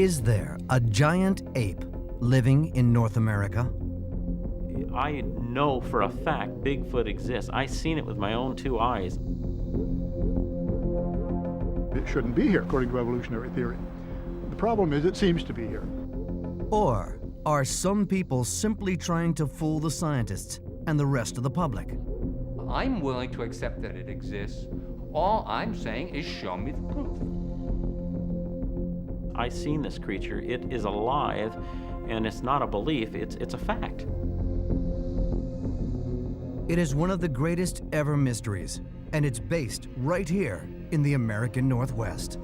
Is there a giant ape living in North America? I know for a fact Bigfoot exists. I've seen it with my own two eyes. It shouldn't be here, according to evolutionary theory. The problem is it seems to be here. Or are some people simply trying to fool the scientists and the rest of the public? I'm willing to accept that it exists. All I'm saying is show me the proof. I've seen this creature. It is alive, and it's not a belief, it's a fact. It is one of the greatest ever mysteries, and it's based right here in the American Northwest.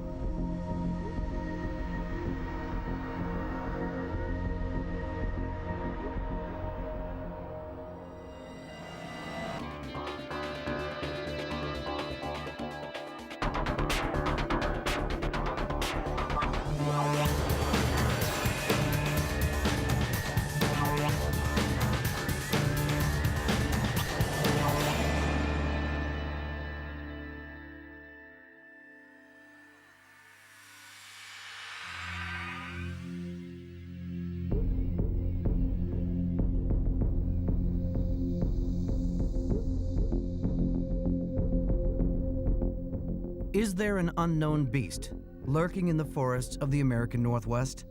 Is there an unknown beast lurking in the forests of the American Northwest?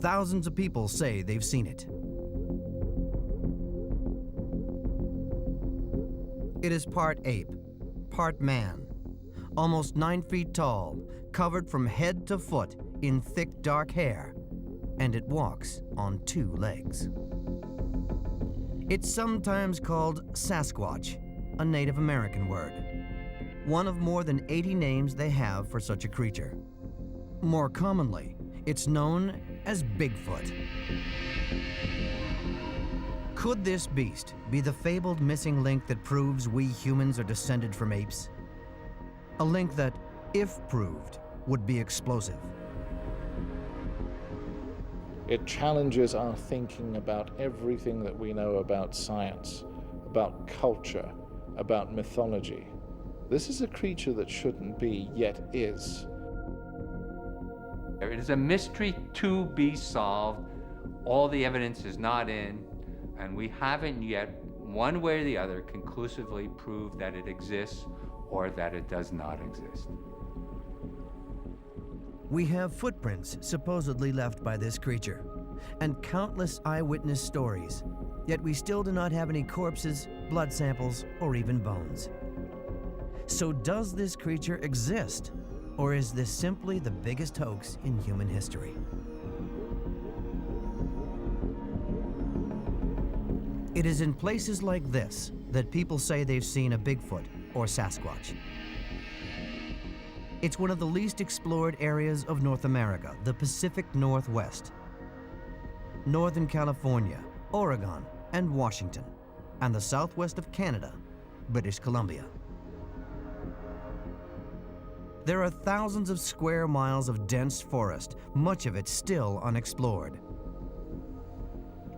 Thousands of people say they've seen it. It is part ape, part man. Almost 9 feet tall, covered from head to foot in thick dark hair, and it walks on 2 legs. It's sometimes called Sasquatch, a Native American word. One of more than 80 names they have for such a creature. More commonly, it's known as Bigfoot. Could this beast be the fabled missing link that proves we humans are descended from apes? A link that, if proved, would be explosive. It challenges our thinking about everything that we know about science, about culture, about mythology. This is a creature that shouldn't be, yet is. It is a mystery to be solved. All the evidence is not in, and we haven't yet, one way or the other, conclusively proved that it exists or that it does not exist. We have footprints supposedly left by this creature, and countless eyewitness stories, yet we still do not have any corpses, blood samples, or even bones. So does this creature exist, or is this simply the biggest hoax in human history? It is in places like this that people say they've seen a Bigfoot or Sasquatch. It's one of the least explored areas of North America, the Pacific Northwest. Northern California, Oregon, and Washington, and the southwest of Canada, British Columbia. There are thousands of square miles of dense forest, much of it still unexplored.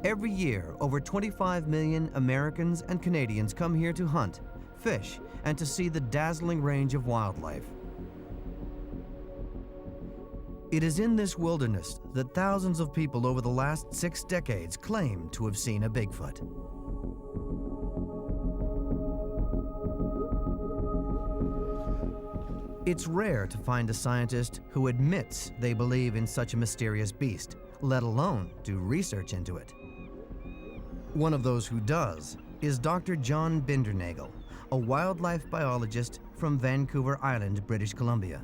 Every year, over 25 million Americans and Canadians come here to hunt, fish, and to see the dazzling range of wildlife. It is in this wilderness that thousands of people over the last 6 decades claim to have seen a Bigfoot. It's rare to find a scientist who admits they believe in such a mysterious beast, let alone do research into it. One of those who does is Dr. John Bindernagel, a wildlife biologist from Vancouver Island, British Columbia.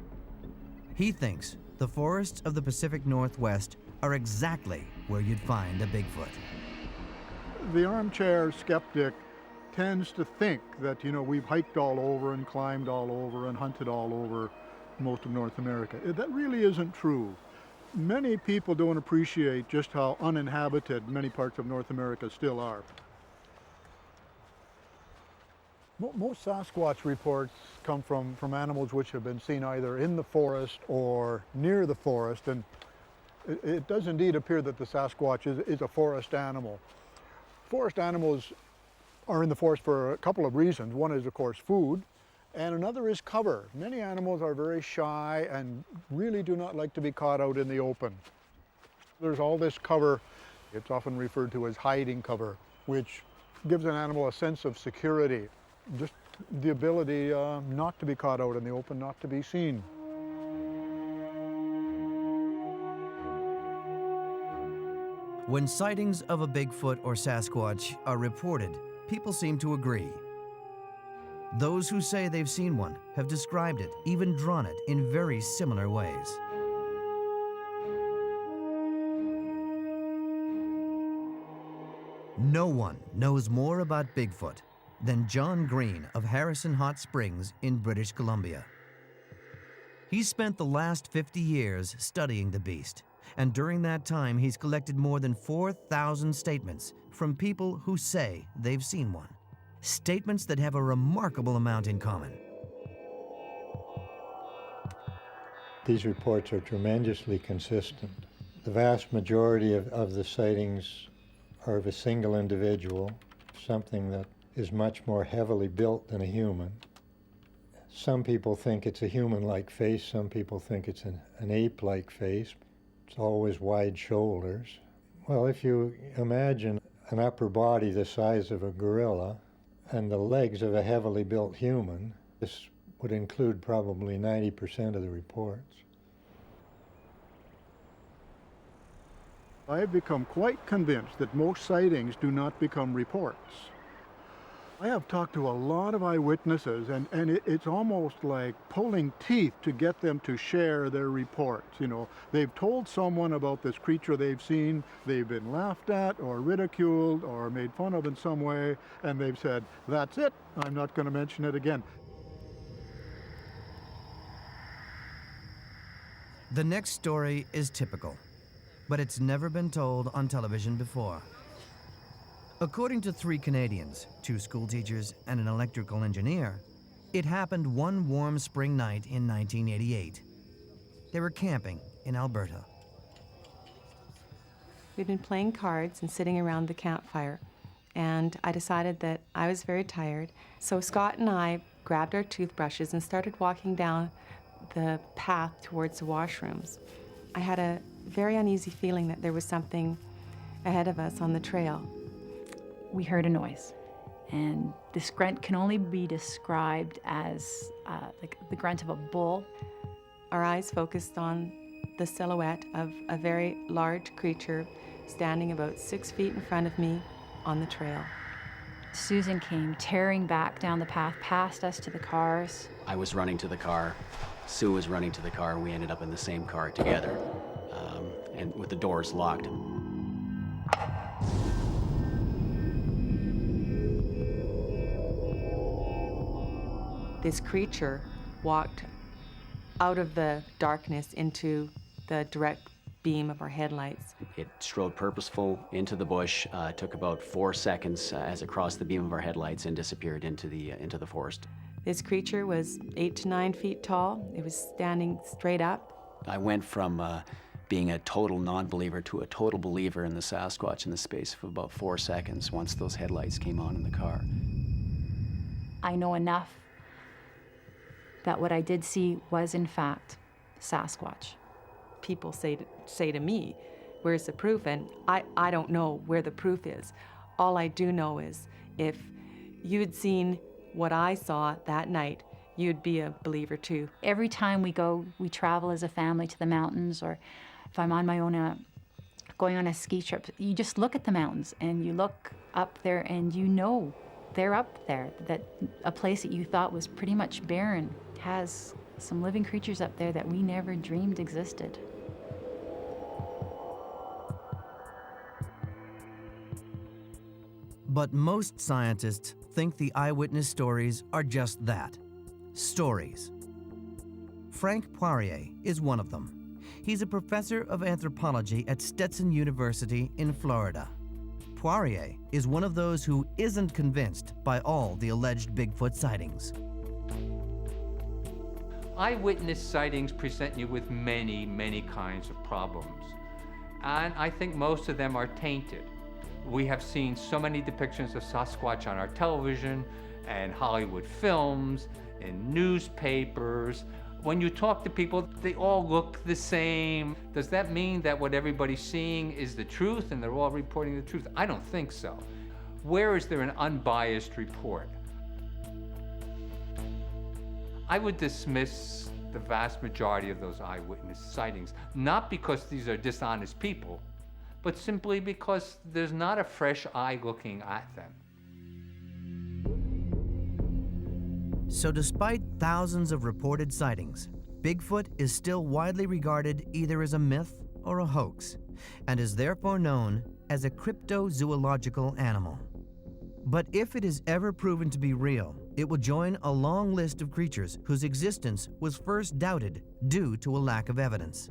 He thinks the forests of the Pacific Northwest are exactly where you'd find a Bigfoot. The armchair skeptic tends to think that, we've hiked all over and climbed all over and hunted all over most of North America. That really isn't true. Many people don't appreciate just how uninhabited many parts of North America still are. Most Sasquatch reports come from animals which have been seen either in the forest or near the forest, and it does indeed appear that the Sasquatch is a forest animal. Forest animals are in the forest for a couple of reasons. One is, of course, food, and another is cover. Many animals are very shy and really do not like to be caught out in the open. There's all this cover. It's often referred to as hiding cover, which gives an animal a sense of security, just the ability not to be caught out in the open, not to be seen. When sightings of a Bigfoot or Sasquatch are reported, people seem to agree. Those who say they've seen one have described it, even drawn it, in very similar ways. No one knows more about Bigfoot than John Green of Harrison Hot Springs in British Columbia. He's spent the last 50 years studying the beast, and during that time he's collected more than 4,000 statements from people who say they've seen one. Statements that have a remarkable amount in common. These reports are tremendously consistent. The vast majority of the sightings are of a single individual, something that is much more heavily built than a human. Some people think it's a human-like face, some people think it's an ape-like face. It's always wide shoulders. Well, if you imagine an upper body the size of a gorilla and the legs of a heavily built human, this would include probably 90% of the reports. I have become quite convinced that most sightings do not become reports. I have talked to a lot of eyewitnesses, and it's almost like pulling teeth to get them to share their reports. You know, they've told someone about this creature they've seen, they've been laughed at or ridiculed or made fun of in some way, and they've said, that's it, I'm not going to mention it again. The next story is typical, but it's never been told on television before. According to 3 Canadians, 2 schoolteachers and an electrical engineer, it happened one warm spring night in 1988. They were camping in Alberta. We'd been playing cards and sitting around the campfire, and I decided that I was very tired. So Scott and I grabbed our toothbrushes and started walking down the path towards the washrooms. I had a very uneasy feeling that there was something ahead of us on the trail. We heard a noise, and this grunt can only be described as like the grunt of a bull. Our eyes focused on the silhouette of a very large creature standing about 6 feet in front of me on the trail. Susan came tearing back down the path past us to the cars. I was running to the car. Sue was running to the car. We ended up in the same car together, and with the doors locked. This creature walked out of the darkness into the direct beam of our headlights. It strode purposeful into the bush, took about 4 seconds as it crossed the beam of our headlights and disappeared into the forest. This creature was 8 to 9 feet tall. It was standing straight up. I went from being a total non-believer to a total believer in the Sasquatch in the space of about 4 seconds once those headlights came on in the car. I know enough that what I did see was, in fact, Sasquatch. People say to me, where's the proof? And I don't know where the proof is. All I do know is if you'd seen what I saw that night, you'd be a believer too. Every time we travel as a family to the mountains, or if I'm on my own going on a ski trip, you just look at the mountains and you look up there and you know they're up there, that a place that you thought was pretty much barren has some living creatures up there that we never dreamed existed. But most scientists think the eyewitness stories are just that, stories. Frank Poirier is one of them. He's a professor of anthropology at Stetson University in Florida. Poirier is one of those who isn't convinced by all the alleged Bigfoot sightings. Eyewitness sightings present you with many, many kinds of problems. And I think most of them are tainted. We have seen so many depictions of Sasquatch on our television and Hollywood films, in newspapers, When you talk to people, they all look the same. Does that mean that what everybody's seeing is the truth and they're all reporting the truth? I don't think so. Where is there an unbiased report? I would dismiss the vast majority of those eyewitness sightings, not because these are dishonest people, but simply because there's not a fresh eye looking at them. So despite thousands of reported sightings, Bigfoot is still widely regarded either as a myth or a hoax, and is therefore known as a cryptozoological animal. But if it is ever proven to be real, it will join a long list of creatures whose existence was first doubted due to a lack of evidence.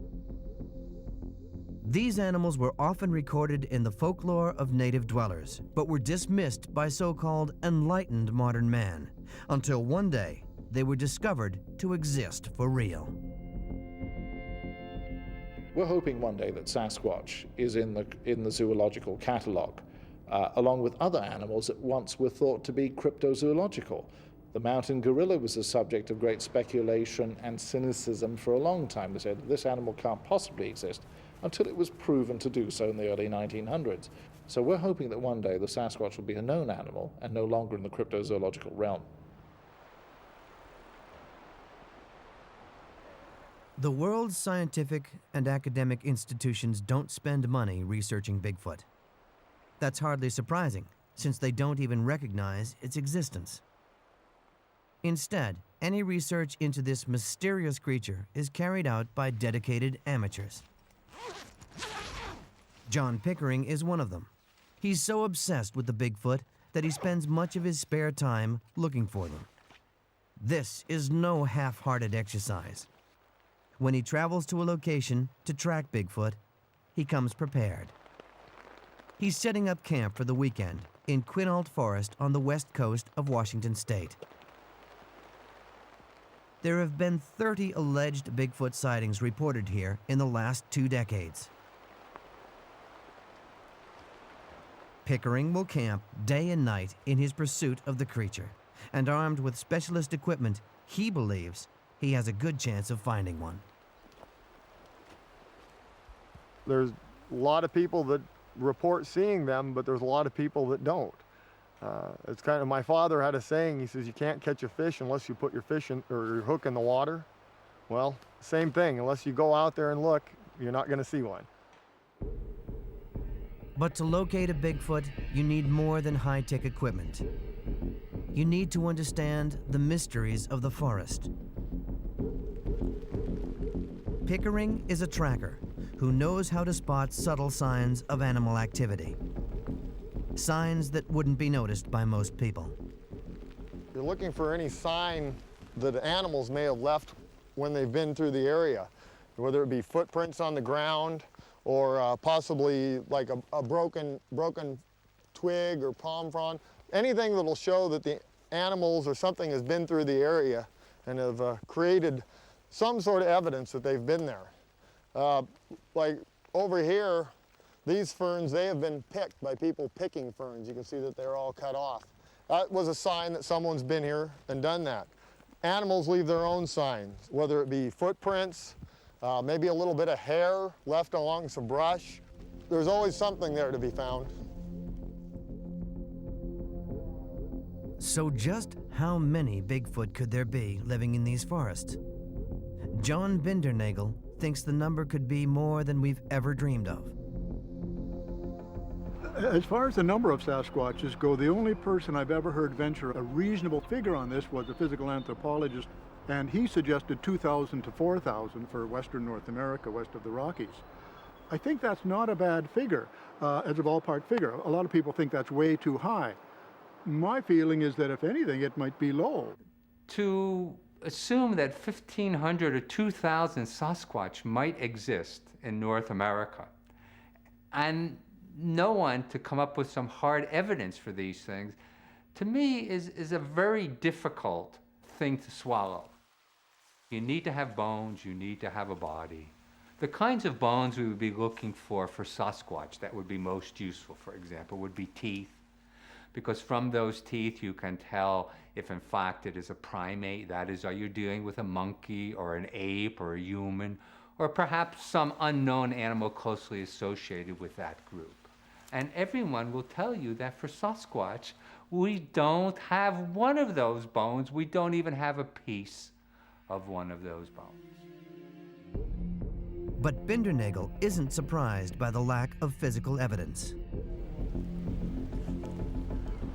These animals were often recorded in the folklore of native dwellers, but were dismissed by so-called enlightened modern man, until one day they were discovered to exist for real. We're hoping one day that Sasquatch is in the zoological catalog, along with other animals that once were thought to be cryptozoological. The mountain gorilla was the subject of great speculation and cynicism for a long time. They said this animal can't possibly exist, until it was proven to do so in the early 1900s. So we're hoping that one day the Sasquatch will be a known animal and no longer in the cryptozoological realm. The world's scientific and academic institutions don't spend money researching Bigfoot. That's hardly surprising, since they don't even recognize its existence. Instead, any research into this mysterious creature is carried out by dedicated amateurs. John Pickering is one of them. He's so obsessed with the Bigfoot that he spends much of his spare time looking for them. This is no half-hearted exercise. When he travels to a location to track Bigfoot, he comes prepared. He's setting up camp for the weekend in Quinault Forest on the west coast of Washington State. There have been 30 alleged Bigfoot sightings reported here in the last 2 decades. Pickering will camp day and night in his pursuit of the creature, and armed with specialist equipment, he believes he has a good chance of finding one. There's a lot of people that report seeing them, but there's a lot of people that don't. It's kind of, my father had a saying, he says, you can't catch a fish unless you put your fish in, or your hook in the water. Well, same thing, unless you go out there and look, you're not going to see one. But to locate a Bigfoot, you need more than high-tech equipment. You need to understand the mysteries of the forest. Pickering is a tracker who knows how to spot subtle signs of animal activity. Signs that wouldn't be noticed by most people. You're looking for any sign that animals may have left when they've been through the area, whether it be footprints on the ground or possibly like a broken twig or palm frond. Anything that'll show that the animals or something has been through the area and have created some sort of evidence that they've been there. Like over here, these ferns, they have been picked by people picking ferns. You can see that they're all cut off. That was a sign that someone's been here and done that. Animals leave their own signs, whether it be footprints, maybe a little bit of hair left along some brush. There's always something there to be found. So just how many Bigfoot could there be living in these forests? John Bindernagel thinks the number could be more than we've ever dreamed of. As far as the number of Sasquatches go, the only person I've ever heard venture a reasonable figure on this was a physical anthropologist, and he suggested 2,000 to 4,000 for western North America, west of the Rockies. I think that's not a bad figure, as a ballpark figure. A lot of people think that's way too high. My feeling is that if anything, it might be low. To assume that 1,500 or 2,000 Sasquatch might exist in North America, and no one to come up with some hard evidence for these things, to me is a very difficult thing to swallow. You need to have bones, you need to have a body. The kinds of bones we would be looking for Sasquatch that would be most useful, for example, would be teeth, because from those teeth you can tell if in fact it is a primate. That is, are you dealing with a monkey or an ape or a human, or perhaps some unknown animal closely associated with that group. And everyone will tell you that for Sasquatch, we don't have one of those bones. We don't even have a piece of one of those bones. But Bindernagel isn't surprised by the lack of physical evidence.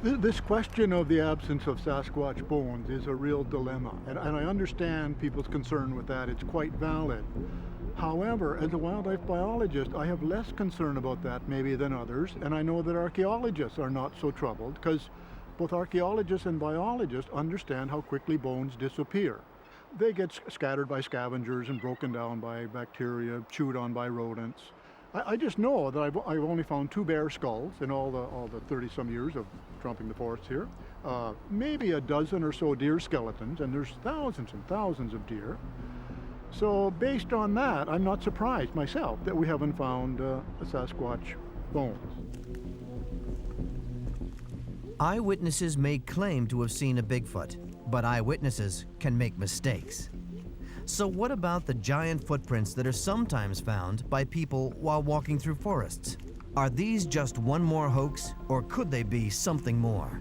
This question of the absence of Sasquatch bones is a real dilemma, and I understand people's concern with that. It's quite valid. However, as a wildlife biologist, I have less concern about that maybe than others, and I know that archaeologists are not so troubled, because both archaeologists and biologists understand how quickly bones disappear. They get scattered by scavengers and broken down by bacteria, chewed on by rodents. I just know that I've only found 2 bear skulls in all the 30-some years of trumping the forest here. Maybe a dozen or so deer skeletons, and there's thousands and thousands of deer. So based on that, I'm not surprised myself that we haven't found a Sasquatch bones. Eyewitnesses may claim to have seen a Bigfoot, but eyewitnesses can make mistakes. So what about the giant footprints that are sometimes found by people while walking through forests? Are these just one more hoax, or could they be something more?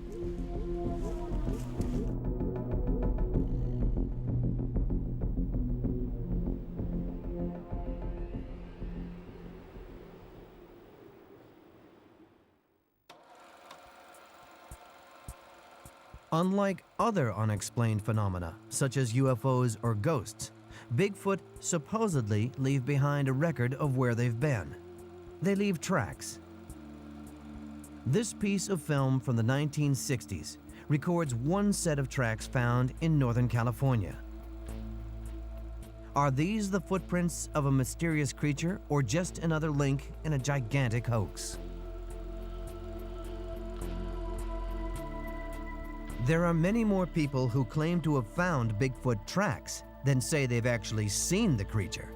Unlike other unexplained phenomena, such as UFOs or ghosts, Bigfoot supposedly leave behind a record of where they've been. They leave tracks. This piece of film from the 1960s records one set of tracks found in Northern California. Are these the footprints of a mysterious creature, or just another link in a gigantic hoax? There are many more people who claim to have found Bigfoot tracks than say they've actually seen the creature.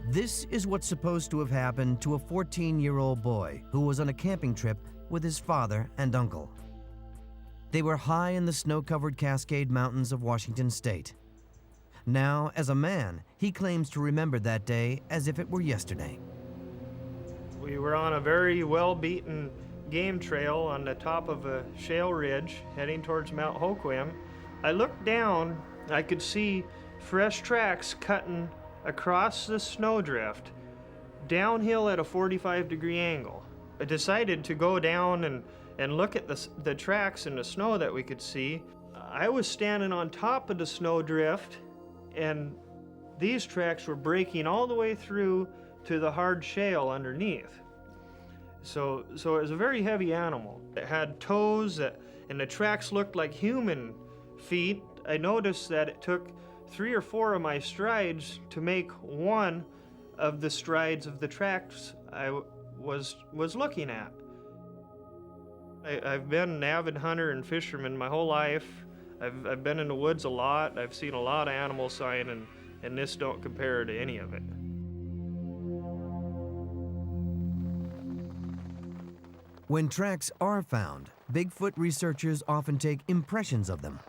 This is what's supposed to have happened to a 14-year-old boy who was on a camping trip with his father and uncle. They were high in the snow-covered Cascade Mountains of Washington State. Now, as a man, he claims to remember that day as if it were yesterday. We were on a very well-beaten game trail on the top of a shale ridge heading towards Mount Hoquiam. I looked down, I could see fresh tracks cutting across the snowdrift downhill at a 45-degree angle. I decided to go down and look at the tracks in the snow that we could see. I was standing on top of the snowdrift, and these tracks were breaking all the way through to the hard shale underneath. So it was a very heavy animal. It had toes, and the tracks looked like human feet. I noticed that it took 3 or 4 of my strides to make one of the strides of the tracks I was looking at. I've been an avid hunter and fisherman my whole life. I've been in the woods a lot. I've seen a lot of animal sign, and this don't compare to any of it. When tracks are found, Bigfoot researchers often take impressions of them.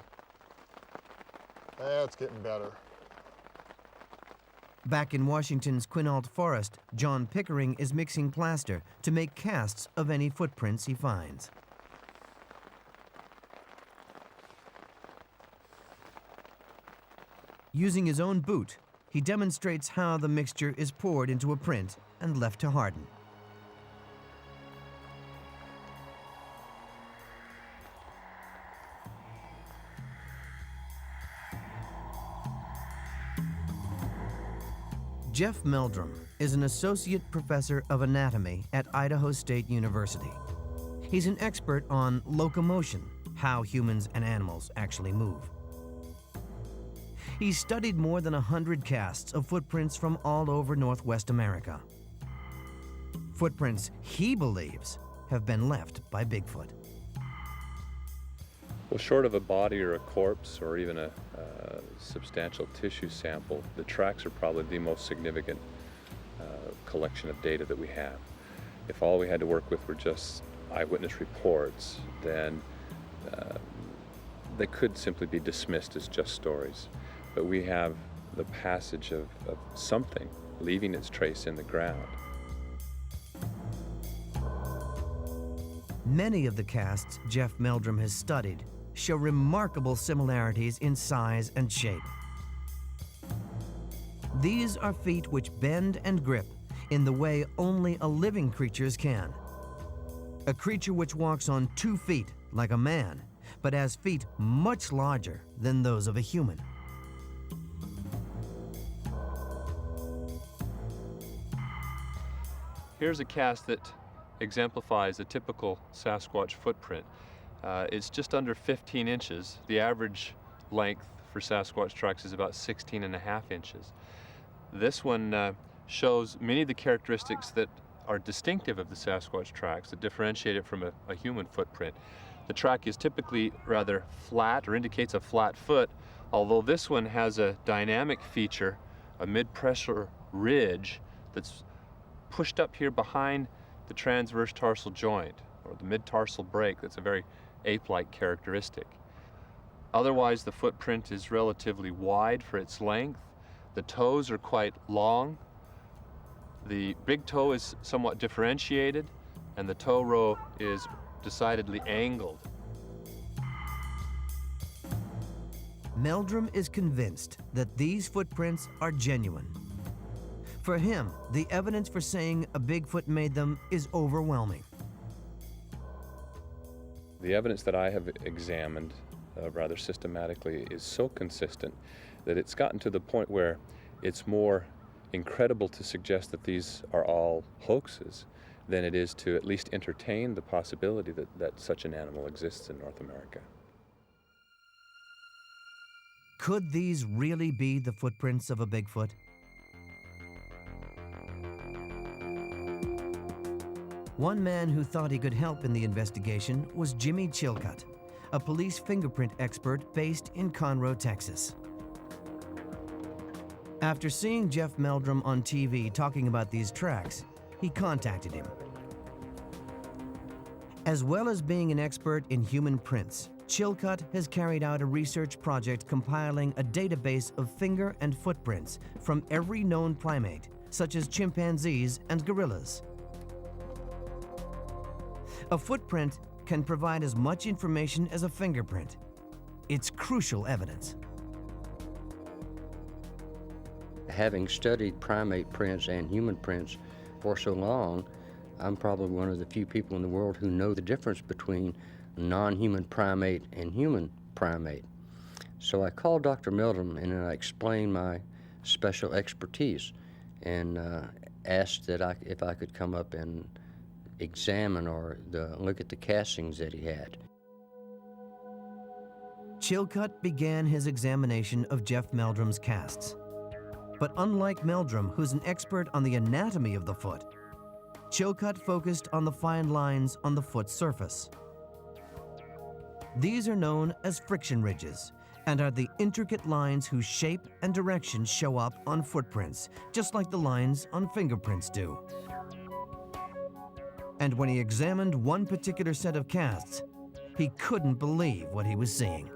That's getting better. Back in Washington's Quinault Forest, John Pickering is mixing plaster to make casts of any footprints he finds. Using his own boot, he demonstrates how the mixture is poured into a print and left to harden. Jeff Meldrum is an associate professor of anatomy at Idaho State University. He's an expert on locomotion, how humans and animals actually move. He's studied more than 100 casts of footprints from all over Northwest America. Footprints he believes have been left by Bigfoot. Well, short of a body or a corpse or even a substantial tissue sample, the tracks are probably the most significant collection of data that we have. If all we had to work with were just eyewitness reports, then they could simply be dismissed as just stories. But we have the passage of something leaving its trace in the ground. Many of the casts Jeff Meldrum has studied show remarkable similarities in size and shape. These are feet which bend and grip in the way only a living creature's can. A creature which walks on 2 feet like a man, but has feet much larger than those of a human. Here's a cast that exemplifies a typical Sasquatch footprint. It's just under 15 inches. The average length for Sasquatch tracks is about 16.5 inches. This one shows many of the characteristics that are distinctive of the Sasquatch tracks that differentiate it from a human footprint. The track is typically rather flat, or indicates a flat foot, although this one has a dynamic feature, a mid-pressure ridge that's pushed up here behind the transverse tarsal joint, or the mid-tarsal break. That's a very ape-like characteristic. Otherwise, the footprint is relatively wide for its length. The toes are quite long. The big toe is somewhat differentiated, and the toe row is decidedly angled. Meldrum is convinced that these footprints are genuine. For him, the evidence for saying a Bigfoot made them is overwhelming. The evidence that I have examined rather systematically is so consistent that it's gotten to the point where it's more incredible to suggest that these are all hoaxes than it is to at least entertain the possibility that such an animal exists in North America. Could these really be the footprints of a Bigfoot? One man who thought he could help in the investigation was Jimmy Chilcutt, a police fingerprint expert based in Conroe, Texas. After seeing Jeff Meldrum on TV talking about these tracks, he contacted him. As well as being an expert in human prints, Chilcutt has carried out a research project compiling a database of finger and footprints from every known primate, such as chimpanzees and gorillas. A footprint can provide as much information as a fingerprint. It's crucial evidence. Having studied primate prints and human prints for so long, I'm probably one of the few people in the world who know the difference between non-human primate and human primate. So I called Dr. Meldrum and I explained my special expertise and asked that if I could come up and examine or look at the castings that he had. Chilcutt began his examination of Jeff Meldrum's casts. But unlike Meldrum, who's an expert on the anatomy of the foot, Chilcutt focused on the fine lines on the foot surface. These are known as friction ridges and are the intricate lines whose shape and direction show up on footprints, just like the lines on fingerprints do. And when he examined one particular set of casts, he couldn't believe what he was seeing.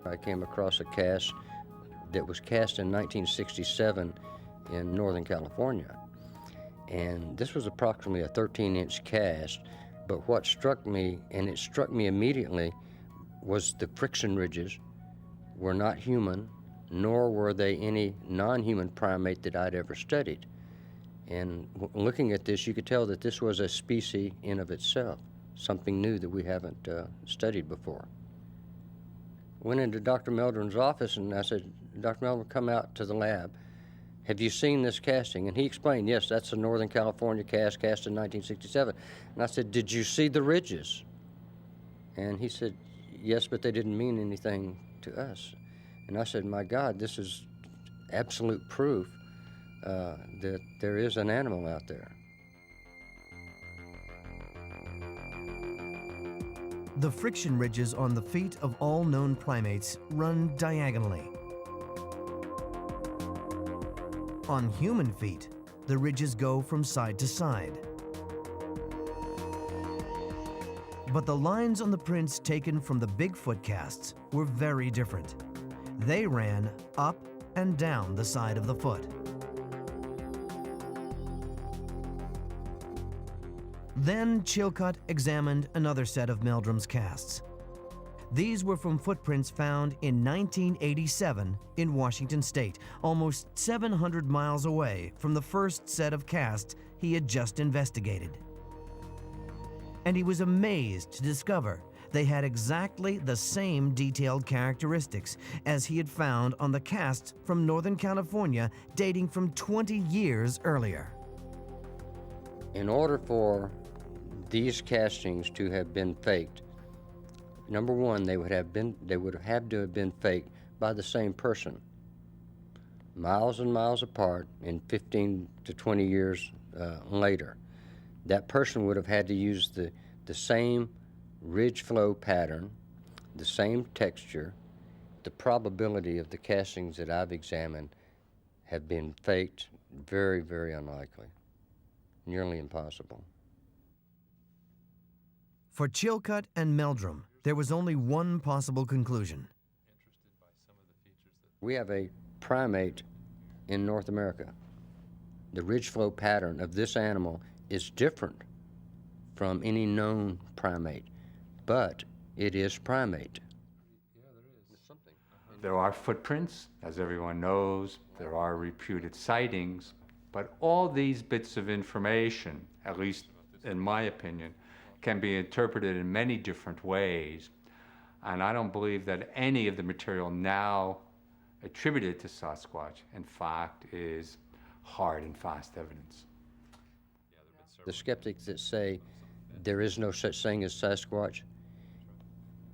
I came across a cast that was cast in 1967 in Northern California. And this was approximately a 13-inch cast, but what struck me, and it struck me immediately, was the friction ridges were not human, nor were they any non-human primate that I'd ever studied. And looking at this, you could tell that this was a species in of itself, something new that we haven't studied before. Went into Dr. Meldrum's office and I said, Dr. Meldrum, come out to the lab. Have you seen this casting? And he explained, yes, that's a Northern California cast in 1967. And I said, did you see the ridges? And he said, yes, but they didn't mean anything to us. And I said, my God, this is absolute proof that there is an animal out there. The friction ridges on the feet of all known primates run diagonally. On human feet, the ridges go from side to side. But the lines on the prints taken from the Bigfoot casts were very different. They ran up and down the side of the foot. Then Chilcott examined another set of Meldrum's casts. These were from footprints found in 1987 in Washington State, almost 700 miles away from the first set of casts he had just investigated. And he was amazed to discover they had exactly the same detailed characteristics as he had found on the casts from Northern California dating from 20 years earlier. In order for these castings to have been faked, number one, they would have had to have been faked by the same person, miles and miles apart, and 15 to 20 years later. That person would have had to use the same ridge flow pattern, the same texture. The probability of the castings that I've examined have been faked very, very unlikely, nearly impossible. For Chilcott and Meldrum, there was only one possible conclusion. We have a primate in North America. The ridge flow pattern of this animal is different from any known primate, but it is primate. There are footprints, as everyone knows. There are reputed sightings, but all these bits of information, at least in my opinion, can be interpreted in many different ways. And I don't believe that any of the material now attributed to Sasquatch, in fact, is hard and fast evidence. The skeptics that say there is no such thing as Sasquatch,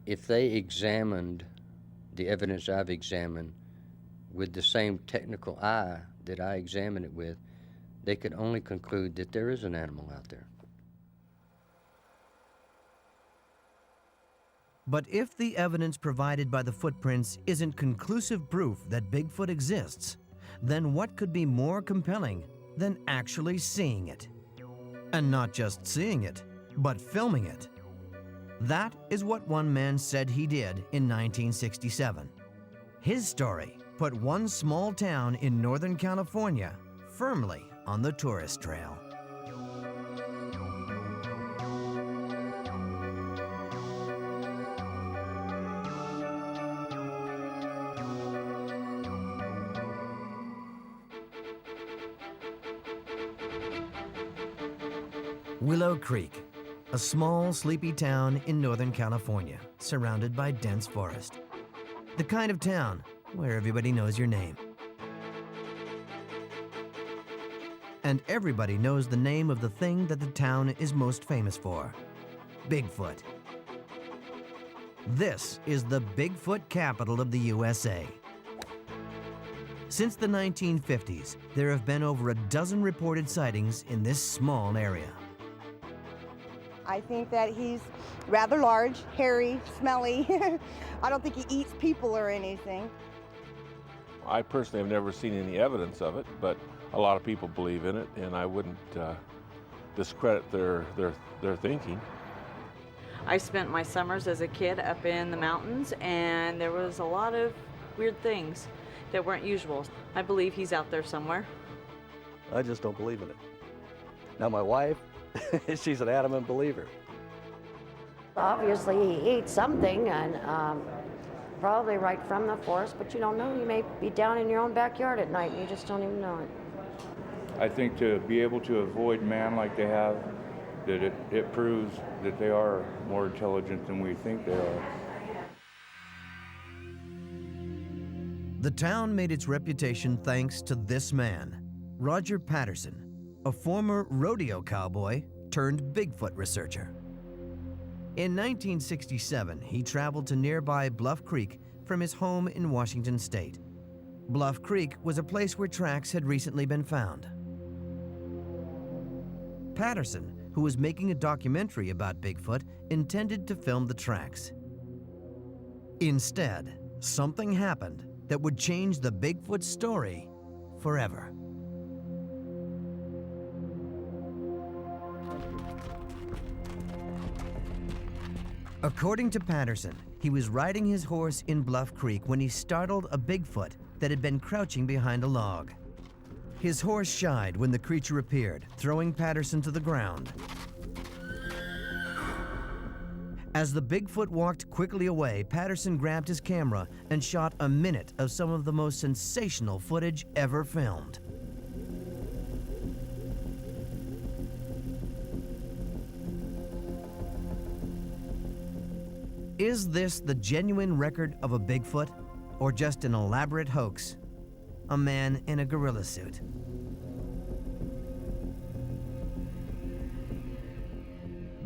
if they examined the evidence I've examined with the same technical eye that I examine it with, they could only conclude that there is an animal out there. But if the evidence provided by the footprints isn't conclusive proof that Bigfoot exists, then what could be more compelling than actually seeing it? And not just seeing it, but filming it. That is what one man said he did in 1967. His story put one small town in Northern California firmly on the tourist trail. Willow Creek, a small, sleepy town in Northern California, surrounded by dense forest. The kind of town where everybody knows your name. And everybody knows the name of the thing that the town is most famous for: Bigfoot. This is the Bigfoot capital of the USA. Since the 1950s, there have been over a dozen reported sightings in this small area. I think that he's rather large, hairy, smelly. I don't think he eats people or anything. I personally have never seen any evidence of it, but a lot of people believe in it, and I wouldn't discredit their thinking. I spent my summers as a kid up in the mountains, and there was a lot of weird things that weren't usual. I believe he's out there somewhere. I just don't believe in it. Now my wife, she's an adamant believer. Obviously he eats something, and probably right from the forest, but you don't know. You may be down in your own backyard at night and you just don't even know it. I think to be able to avoid man like they have, that it proves that they are more intelligent than we think they are. The town made its reputation thanks to this man, Roger Patterson, a former rodeo cowboy turned Bigfoot researcher. In 1967, he traveled to nearby Bluff Creek from his home in Washington State. Bluff Creek was a place where tracks had recently been found. Patterson, who was making a documentary about Bigfoot, intended to film the tracks. Instead, something happened that would change the Bigfoot story forever. According to Patterson, he was riding his horse in Bluff Creek when he startled a Bigfoot that had been crouching behind a log. His horse shied when the creature appeared, throwing Patterson to the ground. As the Bigfoot walked quickly away, Patterson grabbed his camera and shot a minute of some of the most sensational footage ever filmed. Is this the genuine record of a Bigfoot, or just an elaborate hoax? A man in a gorilla suit.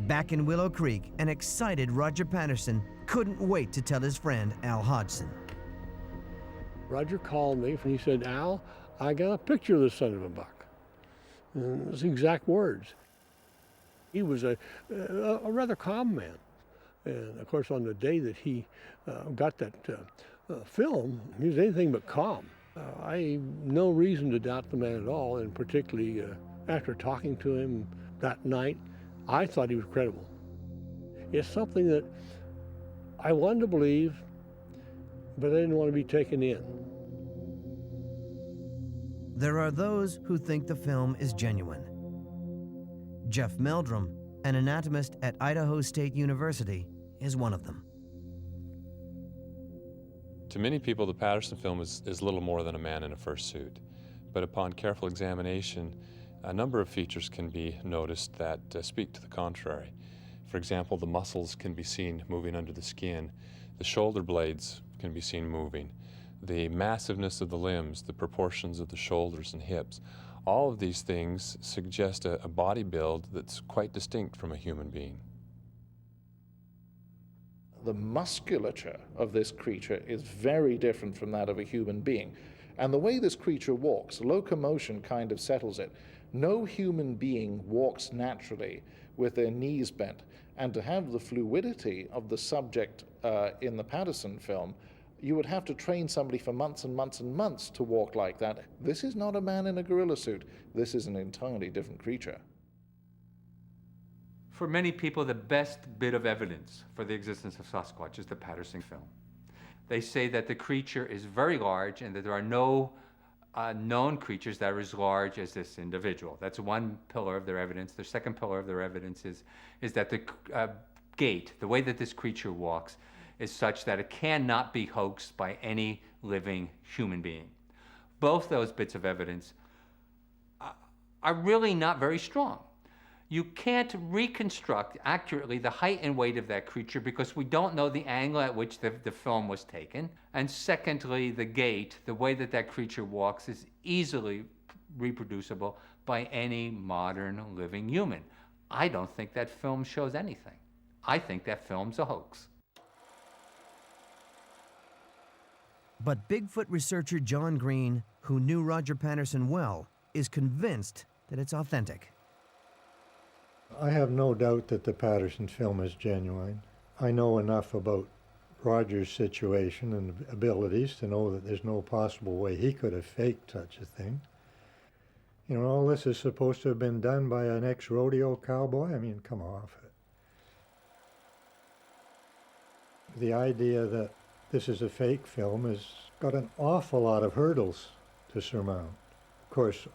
Back in Willow Creek, an excited Roger Patterson couldn't wait to tell his friend Al Hodgson. Roger called me and he said, "Al, I got a picture of the son of a buck." And those exact words. He was a rather calm man. And of course, on the day that he got that film, he was anything but calm. I no reason to doubt the man at all, and particularly after talking to him that night, I thought he was credible. It's something that I wanted to believe, but I didn't want to be taken in. There are those who think the film is genuine. Jeff Meldrum, an anatomist at Idaho State University, is one of them. To many people, the Patterson film is little more than a man in a fursuit. But upon careful examination, a number of features can be noticed that speak to the contrary. For example, the muscles can be seen moving under the skin. The shoulder blades can be seen moving. The massiveness of the limbs, the proportions of the shoulders and hips, all of these things suggest a body build that's quite distinct from a human being. The musculature of this creature is very different from that of a human being. And the way this creature walks, locomotion kind of settles it. No human being walks naturally with their knees bent. And to have the fluidity of the subject in the Patterson film, you would have to train somebody for months and months and months to walk like that. This is not a man in a gorilla suit. This is an entirely different creature. For many people, the best bit of evidence for the existence of Sasquatch is the Patterson film. They say that the creature is very large and that there are no known creatures that are as large as this individual. That's one pillar of their evidence. The second pillar of their evidence is that the gait, the way that this creature walks, is such that it cannot be hoaxed by any living human being. Both those bits of evidence are really not very strong. You can't reconstruct accurately the height and weight of that creature because we don't know the angle at which the film was taken. And secondly, the gait, the way that that creature walks, is easily reproducible by any modern living human. I don't think that film shows anything. I think that film's a hoax. But Bigfoot researcher John Green, who knew Roger Patterson well, is convinced that it's authentic. I have no doubt that the Patterson film is genuine. I know enough about Roger's situation and abilities to know that there's no possible way he could have faked such a thing. You know, all this is supposed to have been done by an ex-rodeo cowboy. I mean, come off it. The idea that this is a fake film has got an awful lot of hurdles to surmount. Of course,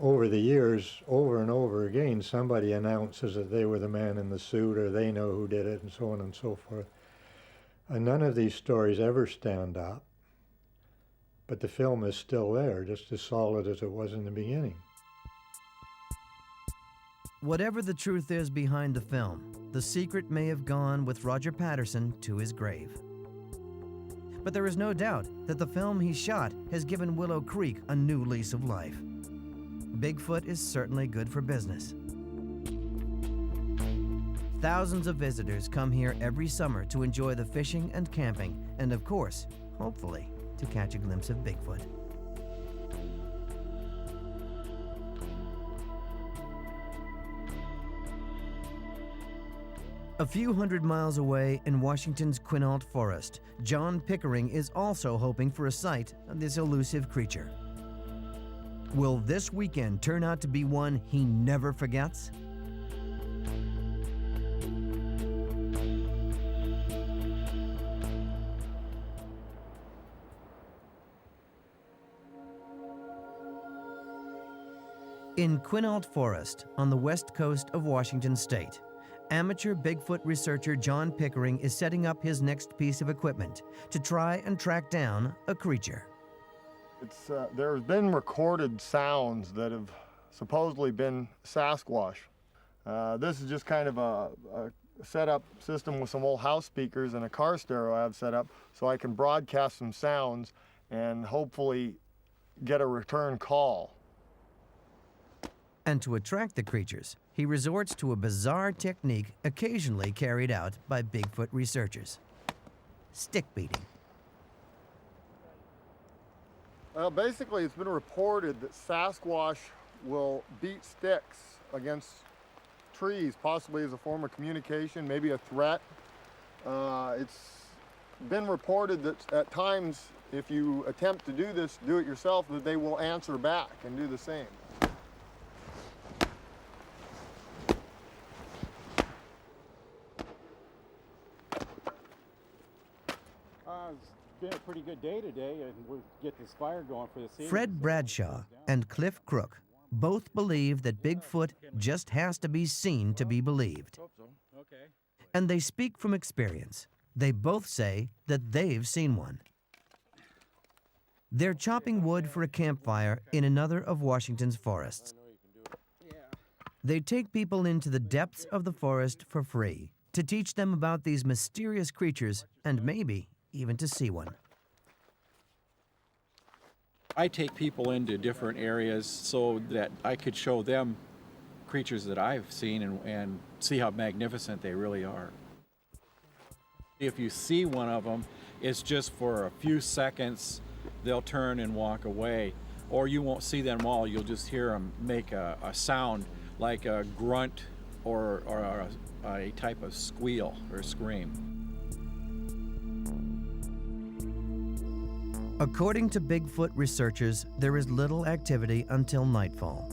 over the years, over and over again, somebody announces that they were the man in the suit or they know who did it and so on and so forth. And none of these stories ever stand up, but the film is still there, just as solid as it was in the beginning. Whatever the truth is behind the film, the secret may have gone with Roger Patterson to his grave. But there is no doubt that the film he shot has given Willow Creek a new lease of life. Bigfoot is certainly good for business. Thousands of visitors come here every summer to enjoy the fishing and camping, and of course, hopefully, to catch a glimpse of Bigfoot. A few hundred miles away in Washington's Quinault Forest, John Pickering is also hoping for a sight of this elusive creature. Will this weekend turn out to be one he never forgets? In Quinault Forest, on the west coast of Washington State, amateur Bigfoot researcher John Pickering is setting up his next piece of equipment to try and track down a creature. There's been recorded sounds that have supposedly been Sasquatch. This is just kind of a setup system with some old house speakers and a car stereo I have set up so I can broadcast some sounds and hopefully get a return call. And to attract the creatures, he resorts to a bizarre technique occasionally carried out by Bigfoot researchers: stick beating. Well, basically, it's been reported that Sasquatch will beat sticks against trees, possibly as a form of communication, maybe a threat. It's been reported that at times, if you attempt to do this, do it yourself, that they will answer back and do the same. It's been a pretty good day today, and we'll get this fire going for the season. Fred Bradshaw and Cliff Crook both believe that Bigfoot just has to be seen to be believed. And they speak from experience. They both say that they've seen one. They're chopping wood for a campfire in another of Washington's forests. They take people into the depths of the forest for free to teach them about these mysterious creatures and maybe even to see one. I take people into different areas so that I could show them creatures that I've seen and see how magnificent they really are. If you see one of them, it's just for a few seconds, they'll turn and walk away. Or you won't see them all, you'll just hear them make a sound like a grunt or a type of squeal or scream. According to Bigfoot researchers, there is little activity until nightfall.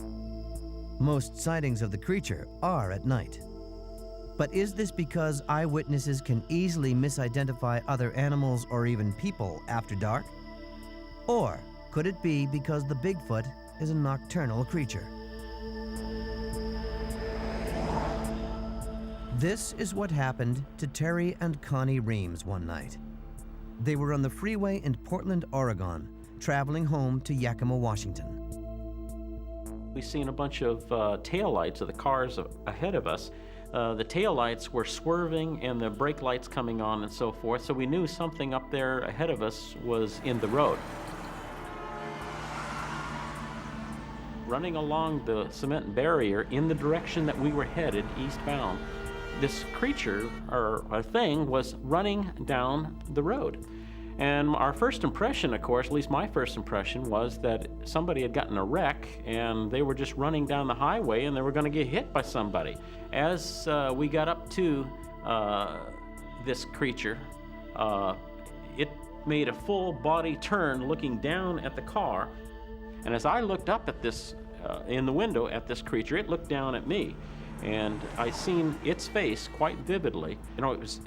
Most sightings of the creature are at night. But is this because eyewitnesses can easily misidentify other animals or even people after dark? Or could it be because the Bigfoot is a nocturnal creature? This is what happened to Terry and Connie Reams one night. They were on the freeway in Portland, Oregon, traveling home to Yakima, Washington. We seen a bunch of taillights of the cars ahead of us. The taillights were swerving and the brake lights coming on and so forth, so we knew something up there ahead of us was in the road. Running along the cement barrier in the direction that we were headed, eastbound, this creature, or a thing, was running down the road. And our first impression, of course, at least my first impression, was that somebody had gotten a wreck and they were just running down the highway and they were going to get hit by somebody. As we got up to this creature, it made a full body turn looking down at the car. And as I looked up at this, in the window at this creature, it looked down at me. And I seen its face quite vividly. You know, it was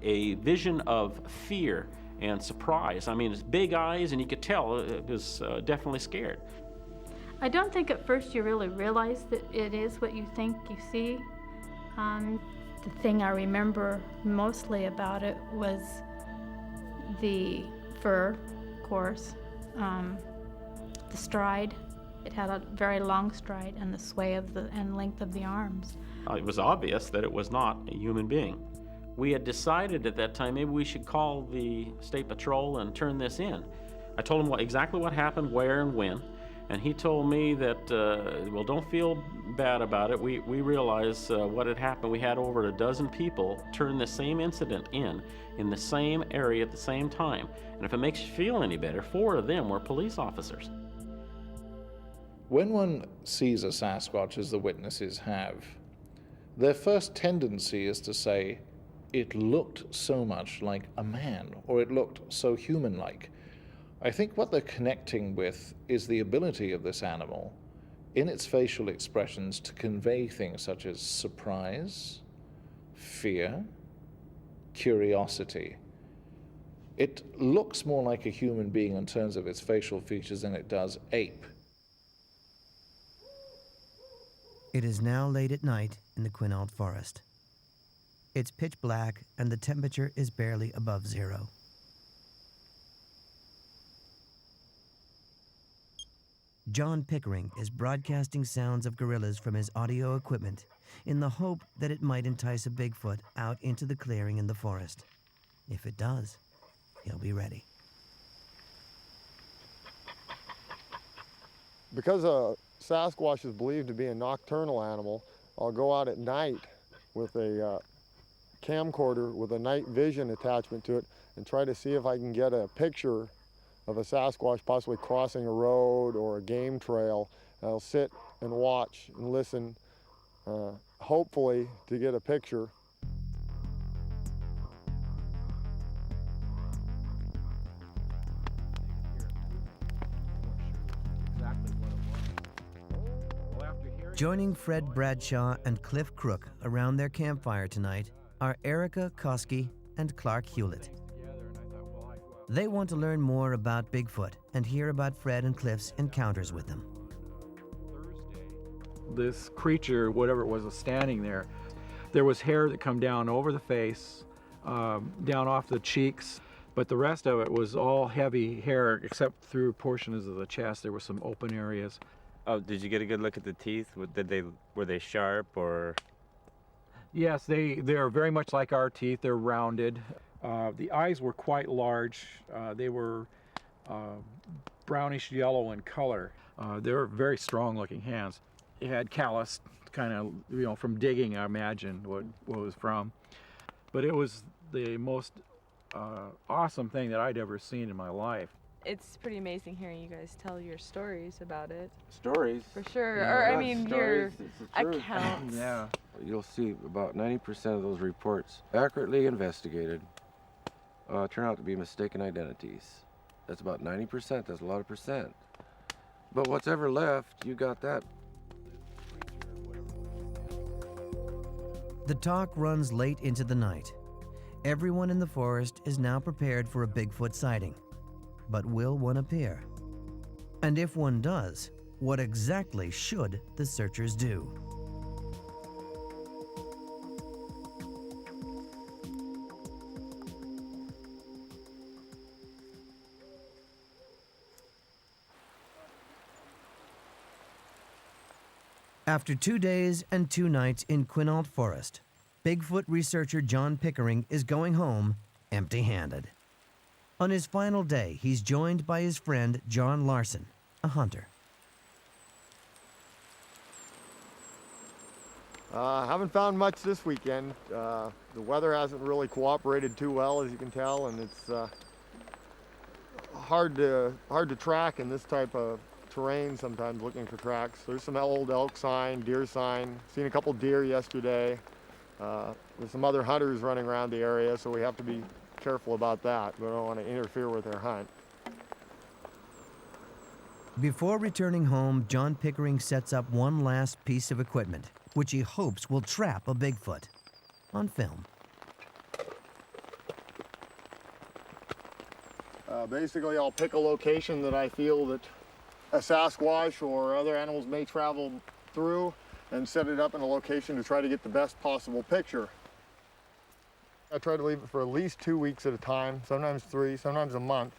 a vision of fear and surprise. I mean, its big eyes, and you could tell it was definitely scared. I don't think at first you really realize that it is what you think you see. The thing I remember mostly about it was the fur, of course, the stride. It had a very long stride and the sway of and length of the arms. It was obvious that it was not a human being. We had decided at that time maybe we should call the state patrol and turn this in. I told him exactly what happened, where and when, and he told me that, well, don't feel bad about it. We realized what had happened. We had over a dozen people turn the same incident in the same area at the same time. And if it makes you feel any better, 4 of them were police officers. When one sees a Sasquatch, as the witnesses have, their first tendency is to say, it looked so much like a man, or it looked so human-like. I think what they're connecting with is the ability of this animal, in its facial expressions, to convey things such as surprise, fear, curiosity. It looks more like a human being in terms of its facial features than it does ape. It is now late at night in the Quinault Forest. It's pitch black and the temperature is barely above zero. John Pickering is broadcasting sounds of gorillas from his audio equipment in the hope that it might entice a Bigfoot out into the clearing in the forest. If it does, he'll be ready. Because a Sasquatch is believed to be a nocturnal animal, I'll go out at night with a camcorder with a night vision attachment to it and try to see if I can get a picture of a Sasquatch possibly crossing a road or a game trail. And I'll sit and watch and listen, hopefully to get a picture. Joining Fred Bradshaw and Cliff Crook around their campfire tonight are Erica Koski and Clark Hewlett. They want to learn more about Bigfoot and hear about Fred and Cliff's encounters with them. This creature, whatever it was standing there, there was hair that come down over the face, down off the cheeks, but the rest of it was all heavy hair except through portions of the chest. There were some open areas. Oh, did you get a good look at the teeth? Were they sharp or? Yes, they're very much like our teeth. They're rounded. The eyes were quite large. They were brownish yellow in color. They were very strong looking hands. It had callus, kind of, from digging, I imagine what it was from. But it was the most awesome thing that I'd ever seen in my life. It's pretty amazing hearing you guys tell your stories about it. Stories? For sure. Yeah, or, I not mean, stories, your it's the truth. accounts. Yeah. You'll see about 90% of those reports, accurately investigated, turn out to be mistaken identities. That's about 90%. That's a lot of percent. But what's ever left, you got that. The talk runs late into the night. Everyone in the forest is now prepared for a Bigfoot sighting. But will one appear? And if one does, what exactly should the searchers do? After 2 days and 2 nights in Quinault Forest, Bigfoot researcher John Pickering is going home empty-handed. On his final day, he's joined by his friend John Larson, a hunter. Haven't found much this weekend. The weather hasn't really cooperated too well, as you can tell, and it's hard to track in this type of terrain sometimes, looking for tracks. There's some old elk sign, deer sign. Seen a couple deer yesterday. There's some other hunters running around the area, so we have to be careful about that. We don't want to interfere with their hunt. Before returning home, John Pickering sets up one last piece of equipment, which he hopes will trap a Bigfoot on film. Basically, I'll pick a location that I feel that a Sasquatch or other animals may travel through and set it up in a location to try to get the best possible picture. I try to leave it for at least 2 weeks at a time, sometimes 3, sometimes a month,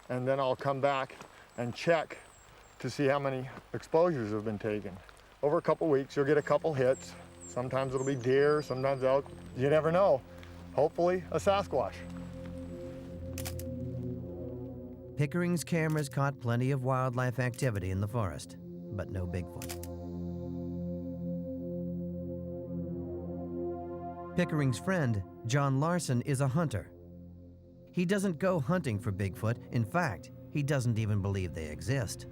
and then I'll come back and check to see how many exposures have been taken. Over a couple weeks, you'll get a couple hits. Sometimes it'll be deer, sometimes elk. You never know. Hopefully, a Sasquatch. Pickering's cameras caught plenty of wildlife activity in the forest, but no Bigfoot. Pickering's friend, John Larson, is a hunter. He doesn't go hunting for Bigfoot. In fact, he doesn't even believe they exist.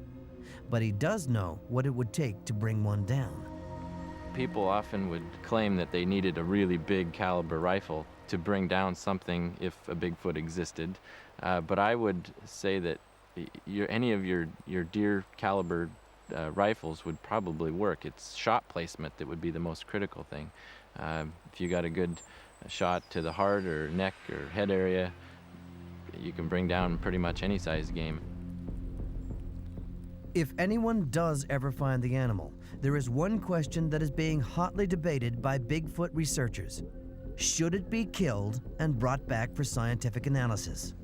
But he does know what it would take to bring one down. People often would claim that they needed a really big caliber rifle to bring down something if a Bigfoot existed. But I would say that any of your deer caliber rifles would probably work. It's shot placement that would be the most critical thing. If you got a good shot to the heart or neck or head area, you can bring down pretty much any size game. If anyone does ever find the animal, there is one question that is being hotly debated by Bigfoot researchers. Should it be killed and brought back for scientific analysis?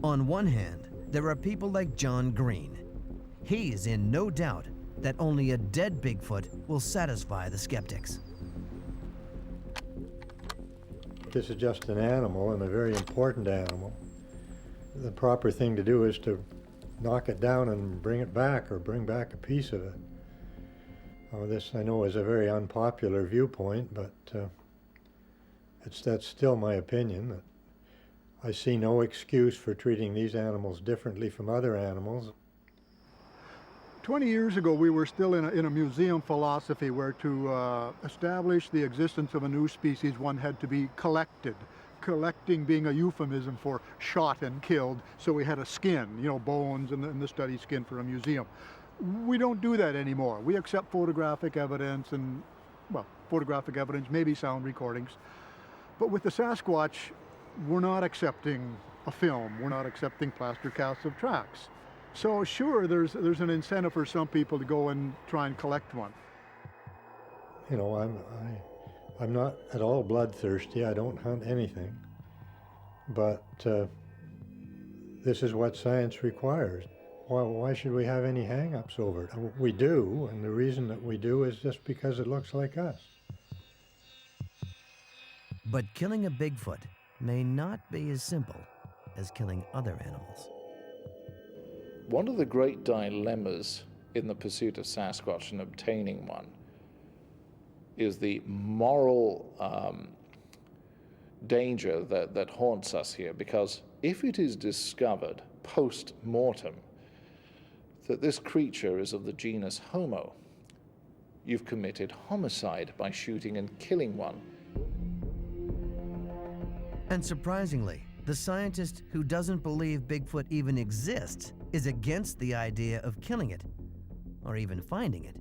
On one hand, there are people like John Green. He's in no doubt that only a dead Bigfoot will satisfy the skeptics. This is just an animal, and a very important animal. The proper thing to do is to knock it down and bring it back, or bring back a piece of it. This, I know, is a very unpopular viewpoint, but that's still my opinion. That I see no excuse for treating these animals differently from other animals. 20 years ago, we were still in a museum philosophy where to establish the existence of a new species, one had to be collected. Collecting being a euphemism for shot and killed, so we had a skin, you know, bones and the study skin for a museum. We don't do that anymore. We accept photographic evidence and, well, photographic evidence, maybe sound recordings. But with the Sasquatch, we're not accepting a film. We're not accepting plaster casts of tracks. So sure, there's an incentive for some people to go and try and collect one. You know, I'm not at all bloodthirsty. I don't hunt anything. But this is what science requires. Why should we have any hang-ups over it? We do, and the reason that we do is just because it looks like us. But killing a Bigfoot may not be as simple as killing other animals. One of the great dilemmas in the pursuit of Sasquatch and obtaining one is the moral danger that haunts us here, because if it is discovered post-mortem that this creature is of the genus Homo, you've committed homicide by shooting and killing one. And surprisingly, the scientist who doesn't believe Bigfoot even exists is against the idea of killing it, or even finding it.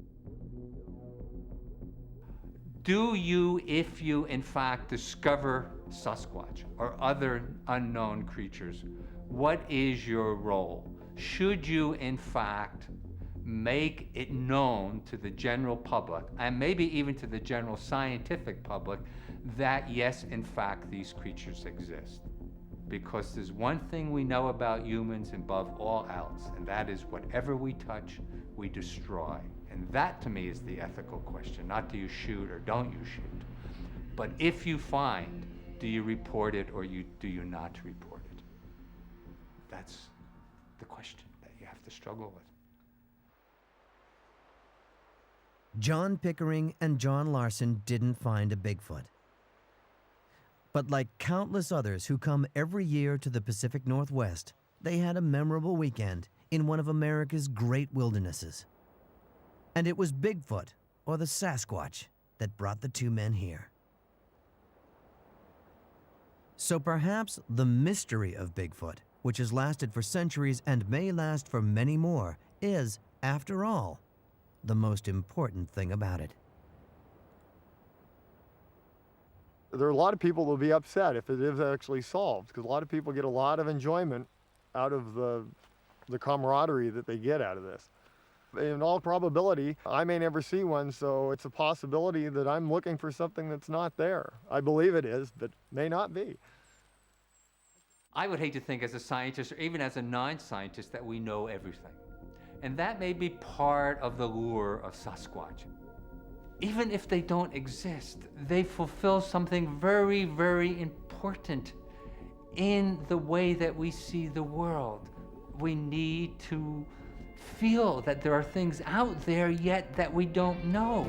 Do you, if you in fact discover Sasquatch or other unknown creatures, what is your role? Should you in fact make it known to the general public, and maybe even to the general scientific public, that yes, in fact, these creatures exist? Because there's one thing we know about humans above all else, and that is whatever we touch, we destroy. And that, to me, is the ethical question. Not do you shoot or don't you shoot, but if you find, do you report it or do you not report it? That's the question that you have to struggle with. John Pickering and John Larson didn't find a Bigfoot. But like countless others who come every year to the Pacific Northwest, they had a memorable weekend in one of America's great wildernesses. And it was Bigfoot, or the Sasquatch, that brought the two men here. So perhaps the mystery of Bigfoot, which has lasted for centuries and may last for many more, is, after all, the most important thing about it. There are a lot of people that will be upset if it is actually solved, because a lot of people get a lot of enjoyment out of the camaraderie that they get out of this. In all probability, I may never see one, so it's a possibility that I'm looking for something that's not there. I believe it is, but may not be. I would hate to think as a scientist, or even as a non-scientist, that we know everything. And that may be part of the lure of Sasquatch. Even if they don't exist, they fulfill something very, very important in the way that we see the world. We need to feel that there are things out there yet that we don't know.